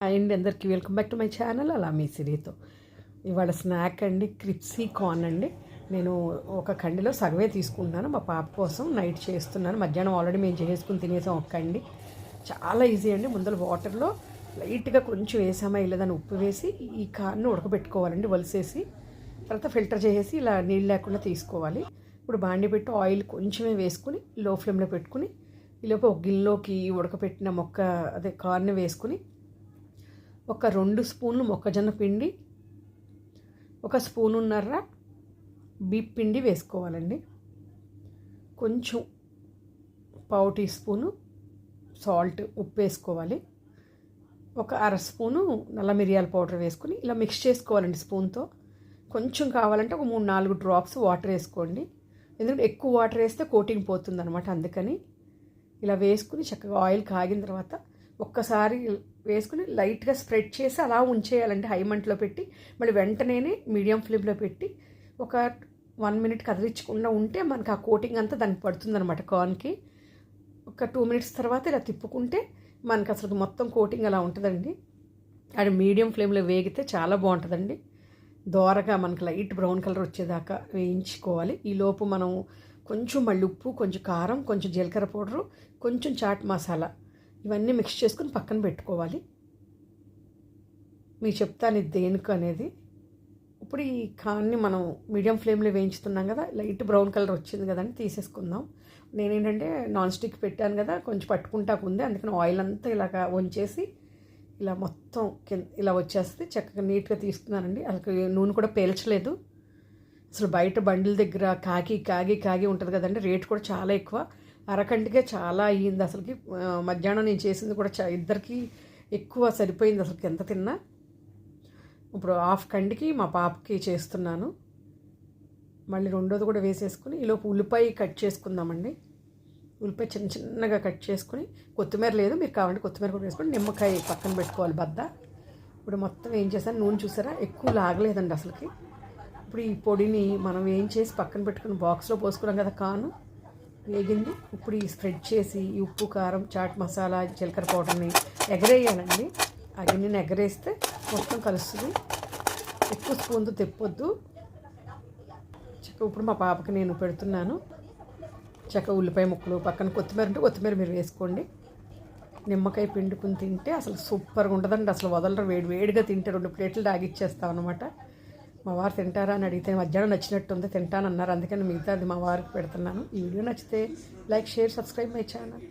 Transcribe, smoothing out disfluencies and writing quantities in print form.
Hi అండి, అందరికీ welcome back to my channel అలా మీ సిరితో. ఇవాళ స్నాక్ అండి, క్రిప్సీ కార్న్ అండి. నేను ఒక కండిలో సగమే తీసుకుంటున్నాను, మా పాప కోసం నైట్ చేస్తున్నాను. మధ్యాహ్నం ఆల్రెడీ మేము చేసుకుని తినేసాం ఒక కండి. చాలా ఈజీ అండి. ముందర వాటర్లో లైట్గా కొంచెం వేసామా లేదని ఉప్పు వేసి ఈ కార్న్ ఉడకబెట్టుకోవాలండి, వలిసేసి తర్వాత ఫిల్టర్ చేసేసి ఇలా నీళ్ళు లేకుండా తీసుకోవాలి. ఇప్పుడు బాండి పెట్టి ఆయిల్ కొంచెమే వేసుకుని లో ఫ్లేమ్లో పెట్టుకుని ఈలోపు ఒక గిన్నెలోకి ఉడకపెట్టిన అదే కార్న్ వేసుకుని ఒక 2 స్పూన్లు మొక్కజొన్న పిండి, 1 స్పూనున్నర బీప్ పిండి వేసుకోవాలండి. కొంచెం పావు టీ స్పూను సాల్ట్, ఉప్పు వేసుకోవాలి. ఒక అర స్పూను నల్ల మిరియాల పౌడర్ వేసుకుని ఇలా మిక్స్ చేసుకోవాలండి స్పూన్తో. కొంచెం కావాలంటే ఒక 3-4 డ్రాప్స్ వాటర్ వేసుకోండి, ఎందుకంటే ఎక్కువ వాటర్ వేస్తే కోటింగ్ పోతుంది అనమాట. అందుకని ఇలా వేసుకుని చక్కగా ఆయిల్ కాగిన తర్వాత ఒక్కసారి వేసుకుని లైట్గా స్ప్రెడ్ చేసి అలా ఉంచేయాలండి హై మంటలో పెట్టి. మళ్ళీ వెంటనే మీడియం ఫ్లేమ్లో పెట్టి ఒక 1 మినిట్ కదిలించకుండా ఉంటే మనకు ఆ కోటింగ్ అంతా దానికి పడుతుందన్నమాట కార్న్కి. ఒక 2 మినిట్స్ తర్వాత ఇలా తిప్పుకుంటే మనకు అసలు మొత్తం కోటింగ్ అలా ఉంటుందండి. అది మీడియం ఫ్లేమ్లో వేగితే చాలా బాగుంటుందండి. దోరగా మనకు లైట్ బ్రౌన్ కలర్ వచ్చేదాకా వేయించుకోవాలి. ఈలోపు మనం కొంచెం మళ్ళీ ఉప్పు, కొంచెం కారం, కొంచెం జీలకర్ర పౌడరు, కొంచెం చాట్ మసాలా ఇవన్నీ మిక్స్ చేసుకుని పక్కన పెట్టుకోవాలి. మీకు చెప్తాను ఇది దేనికి అనేది. ఇప్పుడు ఈ కార్న్ని మనం మీడియం ఫ్లేమ్లో వేయించుతున్నాం కదా, లైట్ బ్రౌన్ కలర్ వచ్చింది కదండి, తీసేసుకుందాం. నేనేంటంటే నాన్ స్టిక్ పెట్టాను కదా, కొంచెం పట్టుకుంటాకుంది, అందుకని ఆయిల్ అంతా ఇలాగ వంచేసి ఇలా మొత్తం ఇలా వచ్చేస్తే చక్కగా నీట్గా తీసుకున్నానండి. అసలు నూనె కూడా పేల్చలేదు. అసలు బయట బండిల దగ్గర కాగి ఉంటుంది కదండి, రేట్ కూడా చాలా ఎక్కువ. అరకంటికే చాలా అయ్యింది అసలుకి. మధ్యాహ్నం నేను చేసింది కూడా ఇద్దరికి ఎక్కువ సరిపోయింది అసలుకి ఎంత తిన్నా. ఇప్పుడు హాఫ్ కండికి మా పాపకి చేస్తున్నాను. మళ్ళీ రెండోది కూడా వేసేసుకుని ఈలోపు ఉల్లిపాయ కట్ చేసుకుందామండి. ఉల్లిపాయ చిన్న చిన్నగా కట్ చేసుకుని, కొత్తిమీర లేదు, మీరు కావాలంటే కొత్తిమీర కూడా వేసుకొని నిమ్మకాయ పక్కన పెట్టుకోవాలి బద్ద. ఇప్పుడు మొత్తం ఏం చేశాను, నూనె చూసారా ఎక్కువ లాగలేదండి అసలుకి. ఇప్పుడు ఈ పొడిని మనం ఏం చేసి పక్కన పెట్టుకుని బాక్స్లో పోసుకున్నాం కదా, కాను వేగింది. ఇప్పుడు ఈ స్ప్రెడ్ చేసి ఈ ఉప్పు, కారం, చాట్ మసాలా, జీలకర్ర పౌడర్ని ఎగరేయాలండి. ఆ గిన్నెని ఎగరేస్తే మొత్తం కలుస్తుంది. ఎక్కువ స్పూన్తో తెప్పొద్దు. చక్క ఇప్పుడు మా పాపకి నేను పెడుతున్నాను. చక్క ఉల్లిపాయ ముక్కలు, పక్కన కొత్తిమీర ఉంటే కొత్తిమీర మీరు వేసుకోండి. నిమ్మకాయ పిండుకుని తింటే అసలు సూపర్గా ఉంటుందండి. అసలు వదలరు, వేడిగా తింటే 2 ప్లేట్లు తాగిచ్చేస్తాం అనమాట. మా వారు తింటారా అని అడిగితే మధ్యాహ్నం నచ్చినట్టుంది, తింటానన్నారు, అందుకని మిగతా అది మా వారికి పెడుతున్నాను. ఈ వీడియో నచ్చితే like, share, subscribe my channel.